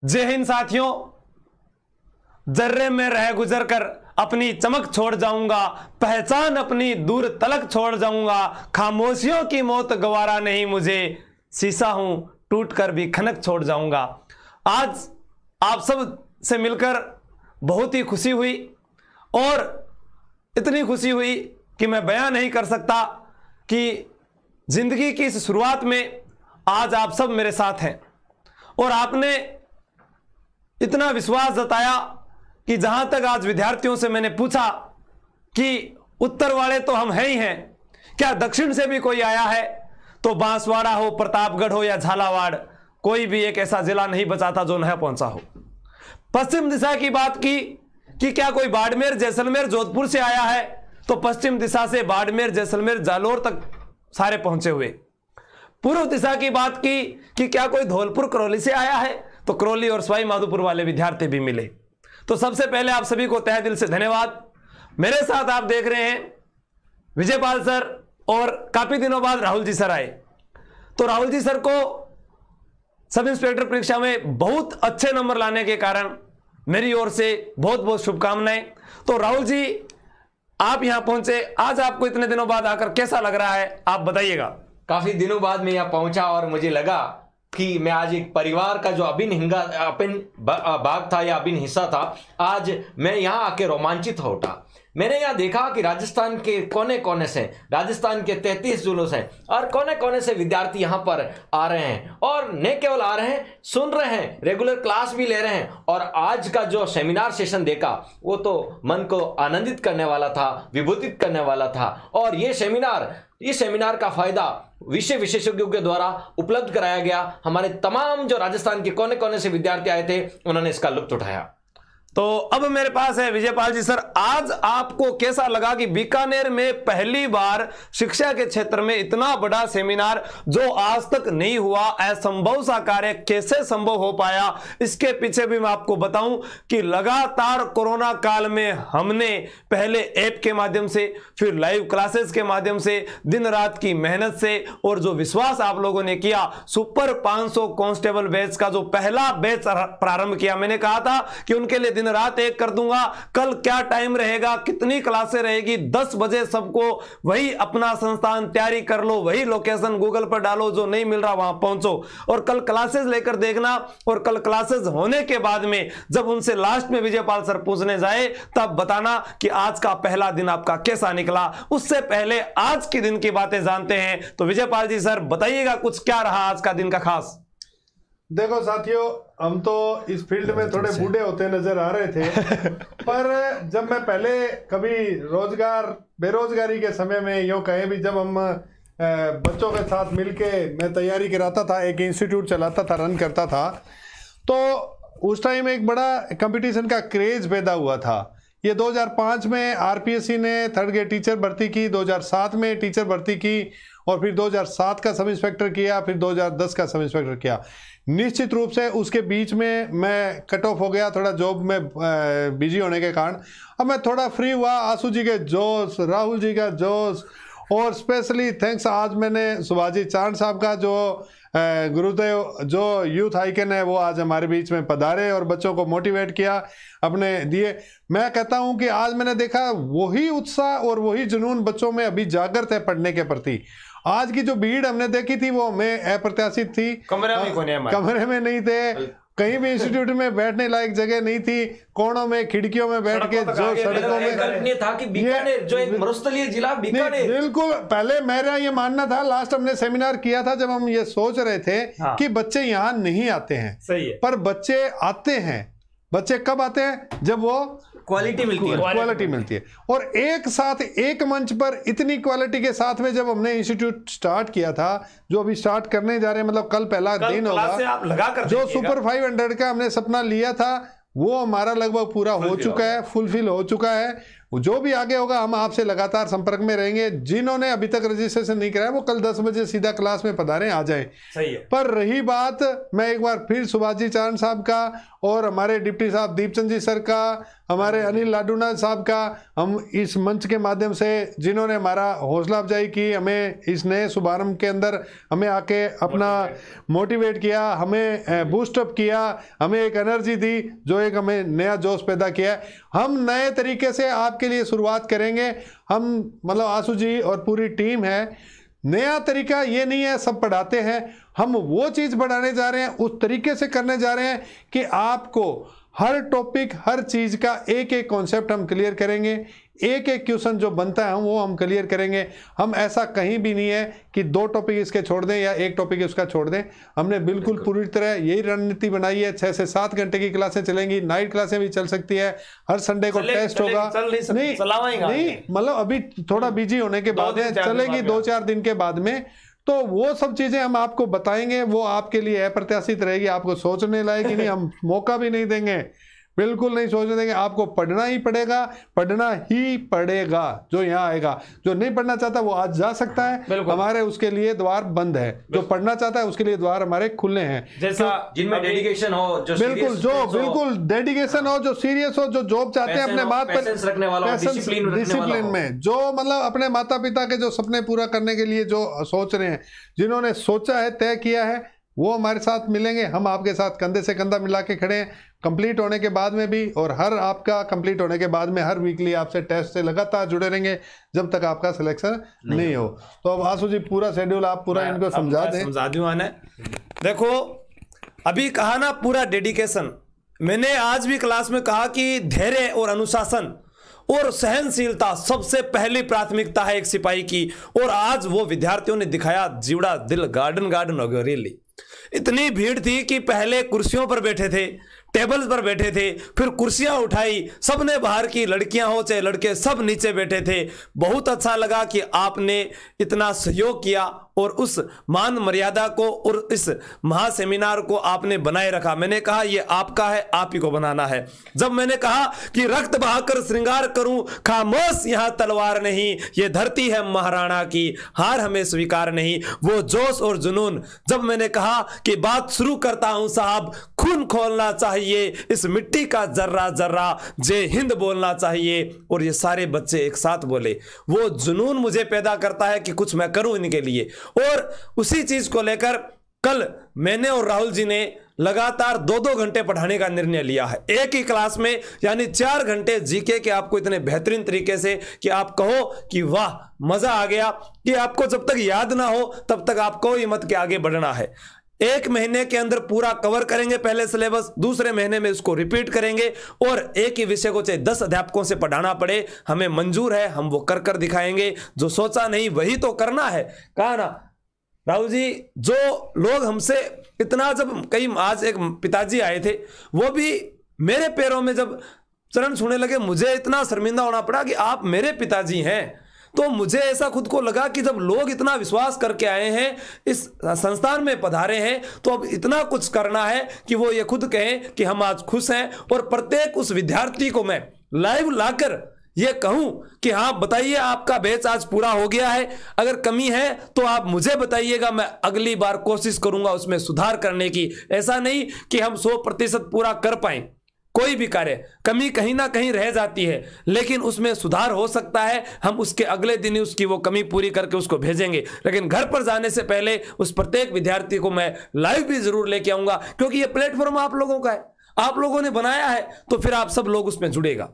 जय हिंद साथियों। जर्रे में रह गुजर कर अपनी चमक छोड़ जाऊंगा, पहचान अपनी दूर तलक छोड़ जाऊंगा। खामोशियों की मौत गवारा नहीं मुझे, शीशा हूं टूट कर भी खनक छोड़ जाऊंगा। आज आप सब से मिलकर बहुत ही खुशी हुई और इतनी खुशी हुई कि मैं बयां नहीं कर सकता कि जिंदगी की इस शुरुआत में आज आप सब मेरे साथ हैं और आपने इतना विश्वास जताया कि जहां तक आज विद्यार्थियों से मैंने पूछा कि उत्तर वाले तो हम हैं ही हैं, क्या दक्षिण से भी कोई आया है? तो बांसवाड़ा हो, प्रतापगढ़ हो या झालावाड़, कोई भी एक ऐसा जिला नहीं बचा था जो नहीं पहुंचा हो। पश्चिम दिशा की बात की कि क्या कोई बाड़मेर, जैसलमेर, जोधपुर से आया है? तो पश्चिम दिशा से बाड़मेर, जैसलमेर, जालोर तक सारे पहुंचे हुए। पूर्व दिशा की बात की कि क्या कोई धौलपुर, करौली से आया है? तो करौली और सवाई माधोपुर वाले विद्यार्थी भी मिले। तो सबसे पहले आप सभी को तहे दिल से धन्यवाद। मेरे साथ आप देख रहे हैं विजयपाल सर और काफी दिनों बाद राहुल जी सर आए। तो राहुल जी सर को सब इंस्पेक्टर परीक्षा में बहुत अच्छे नंबर लाने के कारण मेरी ओर से बहुत बहुत शुभकामनाएं। तो राहुल जी, आप यहां पहुंचे, आज आपको इतने दिनों बाद आकर कैसा लग रहा है, आप बताइएगा। काफी दिनों बाद मैं यहाँ पहुंचा और मुझे लगा कि मैं आज एक परिवार का जो अभिन्न भाग था या अभिन्न हिस्सा था, आज मैं यहाँ आके रोमांचित हो उठा। मैंने यहाँ देखा कि राजस्थान के कोने कोने से, राजस्थान के 33 जिलों से और कोने कोने से विद्यार्थी यहाँ पर आ रहे हैं और न केवल आ रहे हैं, सुन रहे हैं, रेगुलर क्लास भी ले रहे हैं। और आज का जो सेमिनार सेशन देखा वो तो मन को आनंदित करने वाला था, विभूतित करने वाला था। और इस सेमिनार का फायदा विषय विशेषज्ञों के द्वारा उपलब्ध कराया गया। हमारे तमाम जो राजस्थान के कोने कोने से विद्यार्थी आए थे, उन्होंने इसका लुत्फ उठाया। तो अब मेरे पास है विजयपाल जी सर, आज आपको कैसा लगा कि बीकानेर में पहली बार शिक्षा के क्षेत्र में इतना बड़ा सेमिनार जो आज तक नहीं हुआ, असंभव सा कार्य कैसे संभव हो पाया? इसके पीछे भी मैं आपको बताऊं कि लगातार कोरोना काल में हमने पहले ऐप के माध्यम से, फिर लाइव क्लासेस के माध्यम से, दिन रात की मेहनत से और जो विश्वास आप लोगों ने किया, सुपर 500 कांस्टेबल बैच का जो पहला बैच प्रारंभ किया, मैंने कहा था कि उनके लिए रात एक कर दूंगा। कल क्या टाइम रहेगा, कितनी क्लासें रहेगी, 10 बजे सबको वही अपना संस्थान तैयारी कर लो, वही लोकेशन गूगल पर डालो, जो नहीं मिल रहा वहां पहुंचो और कल क्लासेस लेकर देखना। और कल क्लासेस होने के बाद में जब उनसे लास्ट में विजयपाल सर पूछने जाए तब बताना कि आज का पहला दिन आपका कैसा निकला। उससे पहले आज के दिन की बातें जानते हैं। तो विजयपाल जी सर बताइएगा कुछ, क्या रहा आज का दिन का खास? देखो साथियों, हम तो इस फील्ड में थोड़े बूढ़े होते नजर आ रहे थे पर जब मैं पहले कभी बेरोजगारी के समय में यूँ कहें भी, जब हम बच्चों के साथ मिलके मैं तैयारी कराता था, एक इंस्टीट्यूट चलाता था, रन करता था, तो उस टाइम एक बड़ा कंपटीशन का क्रेज पैदा हुआ था। ये 2005 में आरपीएससी ने 3rd ग्रेड टीचर भर्ती की, 2007 में टीचर भर्ती की और फिर 2007 का सब इंस्पेक्टर किया, फिर 2010 का सब इंस्पेक्टर किया। निश्चित रूप से उसके बीच में मैं कट ऑफ हो गया, थोड़ा जॉब में बिजी होने के कारण। अब मैं थोड़ा फ्री हुआ, आंसू जी के जोश, राहुल जी का जोश और स्पेशली थैंक्स आज मैंने सुभाजी चांद साहब का, जो गुरुदेव जो यूथ आइकन है, वो आज हमारे बीच में पधारे और बच्चों को मोटिवेट किया, अपने दिए। मैं कहता हूं कि आज मैंने देखा वही उत्साह और वही जुनून बच्चों में अभी जागृत है पढ़ने के प्रति। आज की जो भीड़ हमने देखी थी वो हमें अप्रत्याशित थी, कमरे में नहीं थे, कहीं भी इंस्टीट्यूट में बैठने लायक जगह नहीं थी, कोनों में, खिड़कियों में बैठ के, जो सड़कों में कल्पनीय था कि बीकानेर जो एक मरुस्थलीय जिला बीकानेर, बिल्कुल पहले मेरा ये मानना था। लास्ट हमने सेमिनार किया था जब हम ये सोच रहे थे कि बच्चे यहाँ नहीं आते हैं, सही है, पर बच्चे आते हैं। बच्चे कब आते हैं? जब वो क्वालिटी मिलती है। और एक साथ एक मंच पर इतनी क्वालिटी के साथ में जब हमने इंस्टीट्यूट स्टार्ट किया था, जो अभी स्टार्ट करने जा रहे हैं, मतलब कल पहला दिन होगा, जो सुपर 500 का हमने सपना लिया था वो हमारा लगभग पूरा हो चुका है, फुलफिल हो चुका है। जो भी आगे होगा हम आपसे लगातार संपर्क में रहेंगे। जिन्होंने अभी तक रजिस्ट्रेशन नहीं कराया वो कल 10 बजे सीधा क्लास में पधारें, आ जाए। सही है। पर रही बात, मैं एक बार फिर सुभाष जी चारण साहब का और हमारे डिप्टी साहब दीपचंद जी सर का, हमारे अनिल लाडूनाथ साहब का, हम इस मंच के माध्यम से जिन्होंने हमारा हौसला अफजाई की, हमें इस नए शुभारंभ के अंदर हमें आके अपना मोटिवेट किया, हमें बूस्टअप किया, हमें एक एनर्जी दी, जो एक हमें नया जोश पैदा किया है। हम नए तरीके से आपके लिए शुरुआत करेंगे। हम मतलब आशु जी और पूरी टीम है, नया तरीका ये नहीं है सब पढ़ाते हैं, हम वो चीज़ बढ़ाने जा रहे हैं, उस तरीके से करने जा रहे हैं कि आपको हर टॉपिक, हर चीज़ का एक एक कॉन्सेप्ट हम क्लियर करेंगे, एक एक क्वेश्चन जो बनता है वो हम क्लियर करेंगे। हम ऐसा कहीं भी नहीं है कि 2 टॉपिक इसके छोड़ दें या 1 टॉपिक इसका छोड़ दें। हमने बिल्कुल पूरी तरह यही रणनीति बनाई है। 6 से 7 घंटे की क्लासें चलेंगी, नाइट क्लासें भी चल सकती है, हर संडे को टेस्ट होगा। नहीं मतलब अभी थोड़ा बिजी होने के बाद चलेगी, 2-4 दिन के बाद में, तो वो सब चीजें हम आपको बताएंगे। वो आपके लिए अप्रत्याशित रहेगी, आपको सोचने लायक ही नहीं, हम मौका भी नहीं देंगे, बिल्कुल नहीं सोचने देंगे। आपको पढ़ना ही पड़ेगा, पढ़ना ही पड़ेगा। जो यहाँ आएगा, जो नहीं पढ़ना चाहता वो आज जा सकता है, हमारे उसके लिए द्वार बंद है। जो पढ़ना चाहता है उसके लिए द्वार हमारे खुले हैं। जैसा जिनमें डेडिकेशन हो, जो बिल्कुल बिल्कुल डेडिकेशन हो, जो सीरियस हो, जो जॉब चाहते हैं अपने बात पर, डिसिप्लिन में, जो मतलब अपने माता पिता के जो सपने पूरा करने के लिए जो सोच रहे हैं, जिन्होंने सोचा है, तय किया है, वो हमारे साथ मिलेंगे। हम आपके साथ कंधे से कंधा मिला के खड़े हैं, कंप्लीट होने के बाद में भी, और हर आपका कंप्लीट होने के बाद में हर वीकली आपसे टेस्ट से लगातार जुड़े रहेंगे जब तक आपका सिलेक्शन नहीं हो। तो अब आशु जी पूरा शेड्यूल आप पूरा इनको समझा दें। समझा दूं आने। देखो अभी कहा ना पूरा डेडिकेशन, मैंने आज भी क्लास में कहा कि धैर्य और अनुशासन और सहनशीलता सबसे पहली प्राथमिकता है एक सिपाही की, और आज वो विद्यार्थियों ने दिखाया। जीवड़ा दिल गार्डन हो गया। रियली इतनी भीड़ थी कि पहले कुर्सियों पर बैठे थे, टेबल्स पर बैठे थे, फिर कुर्सियां उठाई, सबने बाहर की, लड़कियां हो चाहे लड़के, सब नीचे बैठे थे। बहुत अच्छा लगा कि आपने इतना सहयोग किया और उस मान मर्यादा को और इस महा सेमिनार को आपने बनाए रखा। मैंने कहा ये आपका है, आप ही को बनाना है। जब मैंने कहा कि रक्त बहाकर श्रृंगार करूं, खामोश यहां तलवार नहीं, ये धरती है महाराणा की, हार हमें स्वीकार नहीं, वो जोश और जुनून। जब मैंने कहा कि बात शुरू करता हूं साहब, खून खोलना चाहिए, इस मिट्टी का जर्रा जर्रा जय हिंद बोलना चाहिए, और ये सारे बच्चे एक साथ बोले। वो जुनून मुझे पैदा करता है कि कुछ मैं करूं इनके लिए। और उसी चीज को लेकर कल मैंने और राहुल जी ने लगातार 2-2 घंटे पढ़ाने का निर्णय लिया है एक ही क्लास में, यानी 4 घंटे जीके के आपको इतने बेहतरीन तरीके से कि आप कहो कि वाह मजा आ गया, कि आपको जब तक याद ना हो तब तक आपको ही मत के आगे बढ़ना है। 1 महीने के अंदर पूरा कवर करेंगे पहले सिलेबस, दूसरे महीने में इसको रिपीट करेंगे, और एक ही विषय को चाहे 10 अध्यापकों से पढ़ाना पड़े हमें मंजूर है, हम वो कर कर दिखाएंगे। जो सोचा नहीं वही तो करना है। कहा ना राहुल जी, जो लोग हमसे इतना, जब कई आज एक पिताजी आए थे, वो भी मेरे पैरों में जब चरण छूने लगे, मुझे इतना शर्मिंदा होना पड़ा कि आप मेरे पिताजी हैं। तो मुझे ऐसा खुद को लगा कि जब लोग इतना विश्वास करके आए हैं, इस संस्थान में पधारे हैं, तो अब इतना कुछ करना है कि वो ये खुद कहें कि हम आज खुश हैं। और प्रत्येक उस विद्यार्थी को मैं लाइव लाकर ये कहूं कि हाँ बताइए आपका बैच आज पूरा हो गया है, अगर कमी है तो आप मुझे बताइएगा, मैं अगली बार कोशिश करूंगा उसमें सुधार करने की। ऐसा नहीं कि हम 100% पूरा कर पाए, कोई भी कार्य कमी कहीं ना कहीं रह जाती है, लेकिन उसमें सुधार हो सकता है। हम उसके अगले दिन ही उसकी वो कमी पूरी करके उसको भेजेंगे, लेकिन घर पर जाने से पहले उस प्रत्येक विद्यार्थी को मैं लाइव भी जरूर लेके आऊंगा, क्योंकि ये प्लेटफॉर्म आप लोगों का है, आप लोगों ने बनाया है, तो फिर आप सब लोग उसमें जुड़ेगा।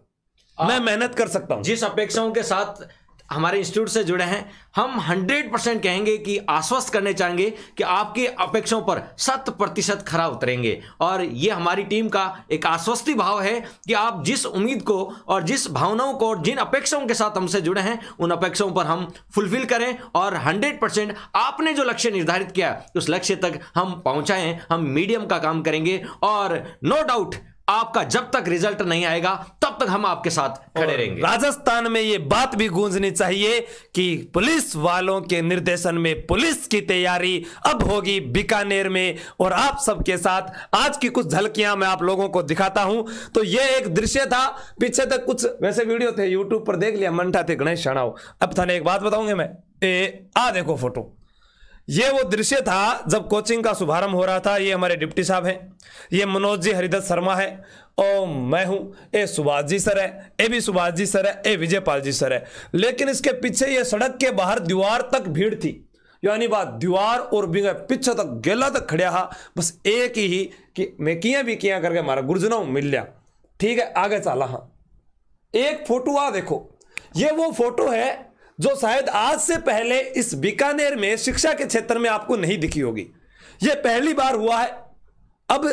मैं मेहनत कर सकता हूं। जिस अपेक्षाओं के साथ हमारे इंस्टीट्यूट से जुड़े हैं, हम 100% कहेंगे कि आश्वस्त करने चाहेंगे कि आपके अपेक्षाओं पर 100% खरा उतरेंगे। और ये हमारी टीम का एक आश्वस्ति भाव है कि आप जिस उम्मीद को और जिस भावनाओं को और जिन अपेक्षाओं के साथ हमसे जुड़े हैं, उन अपेक्षाओं पर हम फुलफिल करें और 100% आपने जो लक्ष्य निर्धारित किया उस लक्ष्य तक हम पहुंचाएं। हम मीडियम का काम करेंगे और नो डाउट आपका जब तक रिजल्ट नहीं आएगा तब तब तक हम आपके साथ खड़े रहेंगे। राजस्थान में ये बात भी गूंजनी चाहिए कि पुलिस वालों के निर्देशन में पुलिस की तैयारी अब होगी बीकानेर में, और आप सबके साथ आज की कुछ झलकियां मैं आप लोगों को दिखाता हूं। तो ये एक दृश्य था, पीछे तक कुछ वैसे वीडियो थे यूट्यूब पर देख लिया, मंठा थे गणेश शाणाओ। अब थाने एक बात बताऊंगे मैं, आ देखो फोटो, ये वो दृश्य था जब कोचिंग का शुभारंभ हो रहा था। ये हमारे डिप्टी साहब हैं, ये मनोज जी हरिदत्त शर्मा है, और मैं हूं, ए सुभाष जी सर है, ए भी सुभाष जी सर है, ए विजयपाल जी सर है। लेकिन इसके पीछे ये सड़क के बाहर दीवार तक भीड़ थी, यानी बात दीवार और पीछे तक गेला तक खड़िया हा, बस एक ही कि मैं किया भी किया करके हमारा गुरजनों मिल लिया। ठीक है, आगे चला। हाँ, एक फोटो आ देखो, ये वो फोटो है जो शायद आज से पहले इस बीकानेर में शिक्षा के क्षेत्र में आपको नहीं दिखी होगी, यह पहली बार हुआ है। अब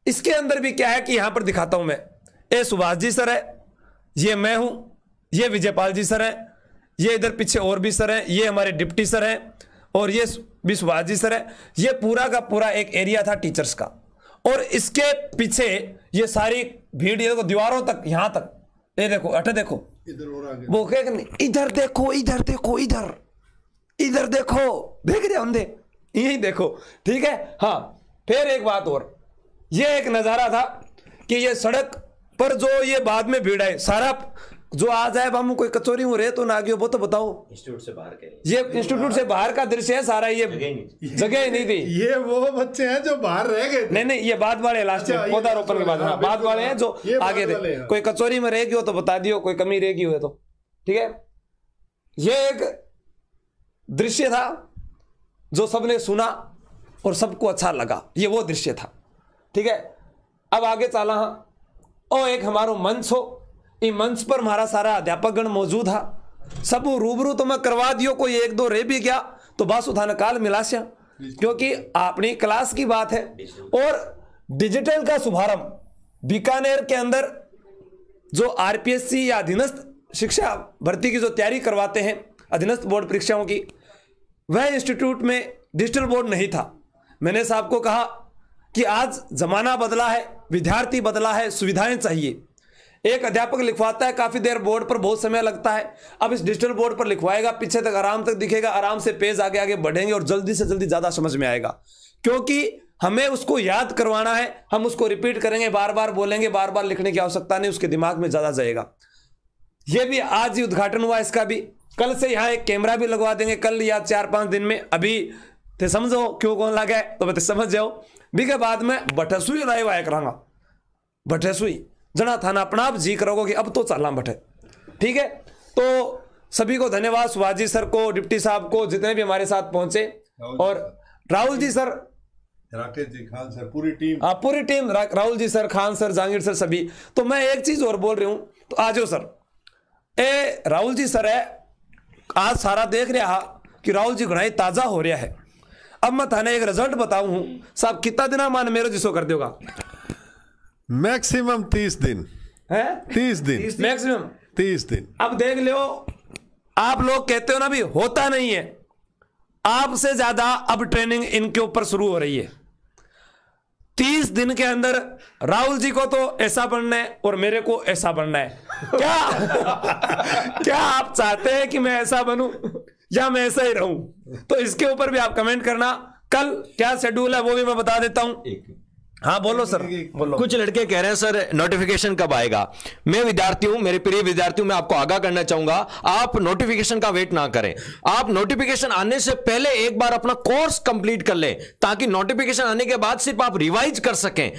इसके अंदर भी क्या है कि यहां पर दिखाता हूं मैं, ए सुभाष जी सर है, ये मैं हूं, ये विजयपाल जी सर है, ये इधर पीछे और भी सर है, ये हमारे डिप्टी सर है, और ये भी सुभाष जी सर है। ये पूरा का पूरा एक एरिया था टीचर्स का, और इसके पीछे ये सारी भीड़, ये देखो दीवारों तक, यहां तक, ये देखो अटे देखो, वो क्या करने, इधर देखो, इधर देखो, इधर इधर देखो, देख रहे होंगे, यही देखो। ठीक है। हाँ, फिर एक बात और, ये एक नजारा था कि ये सड़क पर जो ये बाद में भीड़ है, सारा जो आ जाए हम कोई कचोरी में रहे तो ना गयो, वो तो बताओ। इंस्टीट्यूट से बाहर के, ये इंस्टीट्यूट से बाहर का दृश्य है सारा, ये जगह ही नहीं थी। ये वो बच्चे हैं जो बाहर रह गए थे। नहीं, ये बाद वाले लास्ट में पौधारोपण के बाद, हाँ, बाद वाले हैं जो आगे थे। कोई कचोरी में रह गयो तो बता दियो, कोई कमी रह गई हो तो। ठीक है, ये एक दृश्य था जो सबने सुना और सबको अच्छा लगा, ये वो दृश्य था। ठीक है, अब आगे चला। हाँ, और एक हमारा मंच हो, इस मंच पर हमारा सारा अध्यापकगण मौजूद था, सब रूबरू तो मैं करवा दियो, कोई एक दो रह भी गया तो बस उठाने काल मिलासिया, क्योंकि अपनी क्लास की बात है। और डिजिटल का शुभारंभ बीकानेर के अंदर जो आरपीएससी या अधीनस्थ शिक्षा भर्ती की जो तैयारी करवाते हैं, अधीनस्थ बोर्ड परीक्षाओं की, वह इंस्टीट्यूट में डिजिटल बोर्ड नहीं था। मैंने साहब को कहा कि आज जमाना बदला है, विद्यार्थी बदला है, सुविधाएं चाहिए। एक अध्यापक लिखवाता है, काफी देर बोर्ड पर बहुत समय लगता है, अब इस डिजिटल बोर्ड पर लिखवाएगा, पीछे तक आराम तक दिखेगा, आराम से पेज आगे आगे बढ़ेंगे और जल्दी से जल्दी ज्यादा समझ में आएगा, क्योंकि हमें उसको याद करवाना है, हम उसको रिपीट करेंगे, बार बार बोलेंगे, बार बार लिखने की आवश्यकता नहीं, उसके दिमाग में ज्यादा जाएगा। यह भी आज ही उद्घाटन हुआ इसका भी, कल से यहाँ एक कैमरा भी लगवा देंगे, कल या 4-5 दिन में। अभी ते समझो क्यों कौन लगा है तो बता समझ जाओ। भी के बाद में बठसुई लाइव आया करांगा, बठसुई जना थाना अपना आप जी करोगे कि अब तो चलना बठे। ठीक है, तो सभी को धन्यवाद, सुभाष जी सर को, डिप्टी साहब को, जितने भी हमारे साथ पहुंचे, और राहुल जी सर, राकेश जी, खान सर, पूरी टीम, पूरी team, Rahul ji sir, Khan sir, Jahangir sir, सभी। तो मैं एक चीज और बोल रही हूं, तो आ जाओ सर। ए राहुल जी सर है, आज सारा देख रहा कि राहुल जी घना ताजा हो रहा है। अब मैं थाने एक रिजल्ट बताऊं हूं साहब, कितना दिन मान मेरे जिसो कर दोगा? मैक्सिमम 30 दिन है, 30 दिन मैक्सिमम 30 दिन। अब देख लो, आप लोग कहते हो ना भी होता नहीं है, आपसे ज्यादा अब ट्रेनिंग इनके ऊपर शुरू हो रही है। 30 दिन के अंदर राहुल जी को तो ऐसा बनना है और मेरे को ऐसा बनना है। क्या क्या आप चाहते हैं कि मैं ऐसा बनूं या मैं ऐसा ही रहूं? तो इसके ऊपर भी आप कमेंट करना। कल क्या शेड्यूल है वो भी मैं बता देता हूं। हाँ बोलो सर, बोलो। कुछ लड़के कह रहे हैं सर नोटिफिकेशन कब आएगा? मैं विद्यार्थी हूं, मेरे प्रिय विद्यार्थियों, मैं आपको आगाह करना चाहूंगा, आप नोटिफिकेशन का वेट ना करें। आप नोटिफिकेशन आने से पहले एक बार अपना कोर्स कंप्लीट कर लें, ताकि नोटिफिकेशन आने के बाद सिर्फ आप रिवाइज कर सकें,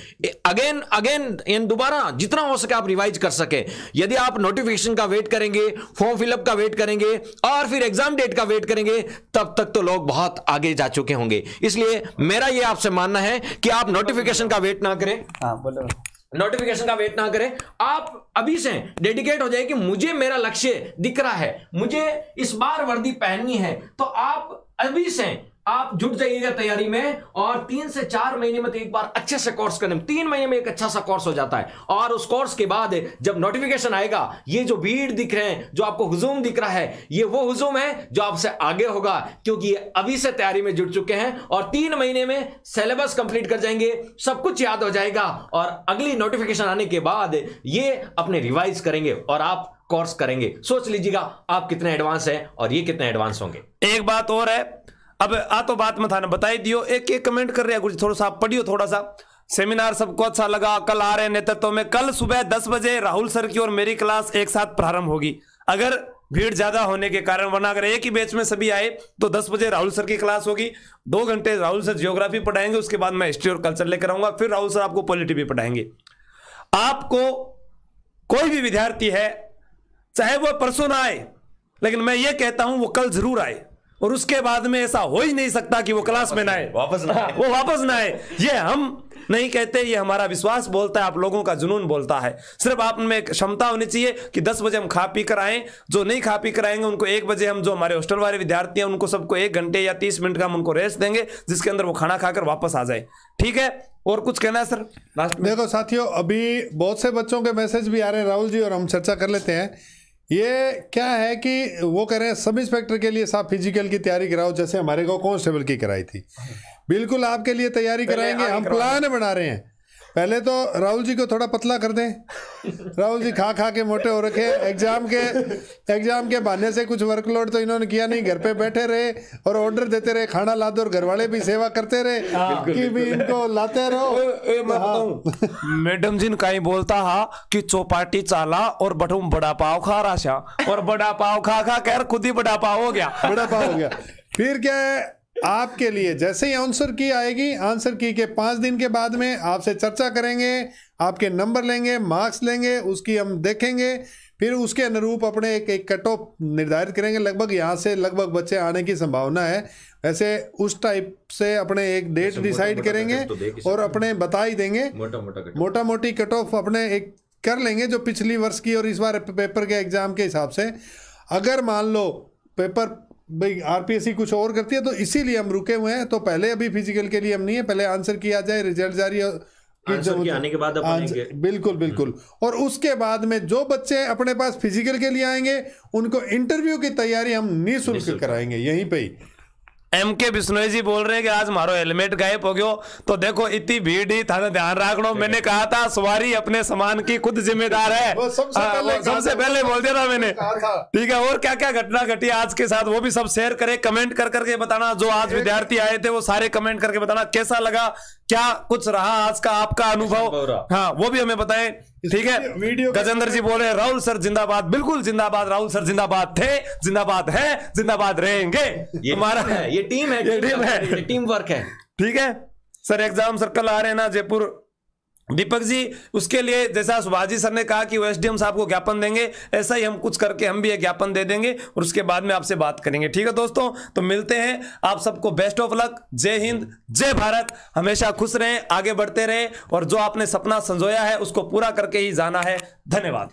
अगेन अगेन दोबारा जितना हो सके आप रिवाइज कर सकें। यदि आप नोटिफिकेशन का वेट करेंगे, फॉर्म फिलअप का वेट करेंगे और फिर एग्जाम डेट का वेट करेंगे, तब तक तो लोग बहुत आगे जा चुके होंगे। इसलिए मेरा यह आपसे मानना है कि आप नोटिफिकेशन का वेट ना करें। बोलो। नोटिफिकेशन का वेट ना करें, आप अभी से डेडिकेट हो जाए कि मुझे मेरा लक्ष्य दिख रहा है, मुझे इस बार वर्दी पहननी है, तो आप अभी से आप जुट जाइएगा तैयारी में, और 3 से 4 महीने में तो एक बार अच्छे से कोर्स करने में, 3 महीने में एक अच्छा सा कोर्स हो जाता है। और उस कोर्स के बाद जब नोटिफिकेशन आएगा, ये जो भीड़ दिख रहे हैं, जो आपको हुजूम दिख रहा है, ये वो हुजूम है जो आपसे आगे होगा, क्योंकि ये अभी से तैयारी में जुट चुके हैं और 3 महीने में सिलेबस कंप्लीट कर जाएंगे, सब कुछ याद हो जाएगा, और अगली नोटिफिकेशन आने के बाद ये अपने रिवाइज करेंगे और आप कोर्स करेंगे। सोच लीजिएगा आप कितने एडवांस हैं और ये कितने एडवांस होंगे। एक बात और है, अब तो बात में था ना, बताई दियो। एक एक कमेंट कर रहे हैं कुछ, थोड़ा सा आप पढ़ियो थोड़ा सा। सेमिनार सबको अच्छा लगा, कल आ रहे नेतृत्व में। कल सुबह 10 बजे राहुल सर की और मेरी क्लास एक साथ प्रारंभ होगी, अगर भीड़ ज्यादा होने के कारण, वरना अगर एक ही बैच में सभी आए तो 10 बजे राहुल सर की क्लास होगी। 2 घंटे राहुल सर जियोग्राफी पढ़ाएंगे, उसके बाद मैं हिस्ट्री और कल्चर लेकर आऊंगा, फिर राहुल सर आपको पॉलिटी भी पढ़ाएंगे। आपको कोई भी विद्यार्थी है, चाहे वो परसों ना आए, लेकिन मैं ये कहता हूं वो कल जरूर आए, और उसके बाद में ऐसा हो ही नहीं सकता कि वो क्लास में ना आए, वापस ना आए। वो वापस ना आए। ये हम नहीं कहते, ये हमारा विश्वास बोलता है, आप लोगों का जुनून बोलता है। सिर्फ आप में क्षमता होनी चाहिए कि 10 बजे हम खा पी कर आए, जो नहीं खा पी कर आएंगे उनको 1 बजे हम, जो हमारे हॉस्टल वाले विद्यार्थी हैं उनको सबको 1 घंटे या 30 मिनट का हम उनको रेस्ट देंगे, जिसके अंदर वो खाना खाकर वापस आ जाए। ठीक है, और कुछ कहना है सर लास्ट में? देखो साथियों, अभी बहुत से बच्चों के मैसेज भी आ रहे हैं राहुल जी, और हम चर्चा कर लेते हैं। ये क्या है कि वो कह रहे हैं सब इंस्पेक्टर के लिए साहब फिजिकल की तैयारी कराओ, जैसे हमारे को कांस्टेबल की कराई थी। बिल्कुल आपके लिए तैयारी कराएंगे, हम प्लान बना रहे हैं। पहले तो राहुल जी को थोड़ा पतला कर दें, राहुल जी खा खा के मोटे हो रखे। एग्जाम के बहाने से कुछ वर्कलोड तो इन्होंने किया नहीं, घर पे बैठे रहे और ऑर्डर देते रहे, खाना ला दो, और घर वाले भी सेवा करते रहे कि भी इनको लाते रहो। मैडम जी ने कहीं बोलता हा कि चौपाटी चाला और बटुम बड़ा पाव खा राशा, और बड़ा पाव खा खा कर खुद ही बड़ा पाव हो गया, बड़ा पाव हो गया। फिर क्या है, आपके लिए जैसे ही आंसर की आएगी, आंसर की के 5 दिन के बाद में आपसे चर्चा करेंगे, आपके नंबर लेंगे, मार्क्स लेंगे, उसकी हम देखेंगे, फिर उसके अनुरूप अपने एक कट ऑफ निर्धारित करेंगे। लगभग यहाँ से लगभग बच्चे आने की संभावना है। वैसे उस टाइप से अपने एक डेट डिसाइड करेंगे और अपने बता ही देंगे, मोटा मोटी कट ऑफ अपने एक कर लेंगे, जो पिछली वर्ष की और इस बार पेपर के एग्जाम के हिसाब से। अगर मान लो पेपर भाई आरपीएससी कुछ और करती है, तो इसीलिए हम रुके हुए हैं। तो पहले अभी फिजिकल के लिए हम नहीं है, पहले आंसर किया जाए, रिजल्ट जारी आने के बाद बिल्कुल बिल्कुल। और उसके बाद में जो बच्चे अपने पास फिजिकल के लिए आएंगे, उनको इंटरव्यू की तैयारी हम निःशुल्क कराएंगे यहीं पे ही। MK बिश्नोई जी बोल रहे हैं कि आज मारो हेलमेट गायब हो गयो। तो देखो इतनी भीड़ ही था, ध्यान रखना। मैंने कहा था सवारी अपने सामान की खुद जिम्मेदार है, वो सबसे पहले बोल दिया था मैंने। ठीक है, और क्या क्या घटना घटी आज के साथ वो भी सब शेयर करें, कमेंट कर करके बताना। जो आज विद्यार्थी आए थे वो सारे कमेंट करके बताना कैसा लगा, क्या कुछ रहा आज का आपका अनुभव, हाँ वो भी हमें बताएं। ठीक है, गजेंद्र जी बोल रहे हैं राहुल सर जिंदाबाद। बिल्कुल जिंदाबाद, राहुल सर जिंदाबाद थे, जिंदाबाद है, जिंदाबाद रहेंगे। ये हमारा है, ये टीम है, ये टीम वर्क है। ठीक है सर, एग्जाम सर्कल आ रहे हैं ना जयपुर, दीपक जी, उसके लिए जैसा सुभाष जी सर ने कहा कि वो एसडीएम साहब को ज्ञापन देंगे, ऐसा ही हम कुछ करके हम भी एक ज्ञापन दे देंगे और उसके बाद में आपसे बात करेंगे। ठीक है दोस्तों, तो मिलते हैं। आप सबको बेस्ट ऑफ लक। जय हिंद, जय भारत। हमेशा खुश रहें, आगे बढ़ते रहें, और जो आपने सपना संजोया है उसको पूरा करके ही जाना है। धन्यवाद।